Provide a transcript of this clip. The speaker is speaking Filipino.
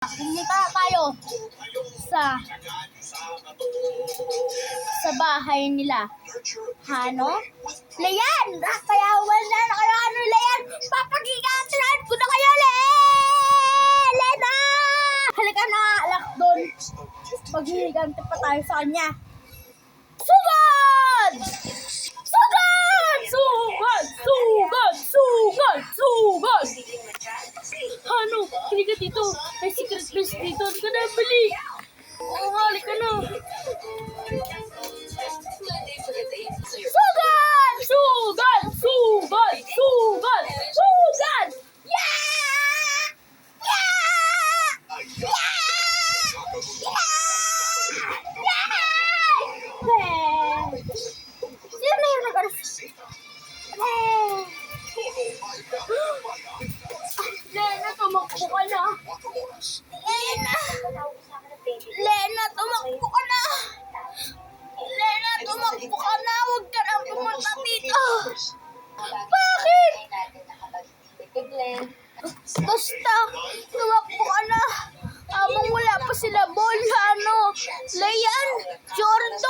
Pumunta tayo sa bahay nila. Ano? Leyan! Kaya wala na kayo Leyan! Papagigatilan ko na kayo, Lena! Halika na, alak doon. Maghihiganti pa tayo sa kanya. Sugod! Sugod! Sugod! Sugod! Sugod! Sugod! Ano? Hindi ka dito. May secret place dito. Hindi ka na bili. Halika na. Sugod! Sugod! Sugod! Sugod! Sugod! Yeah! Yeah! Yeah! Sino yung nag-aras? Lena, tumakbo ka na. Lena, tumakbo ka na. Lena, tumakbo ka na. Huwag ka na pumunta dito. Bakit? Basta, tumakbo ka na. Habang wala pa sila Leyan, Jordan.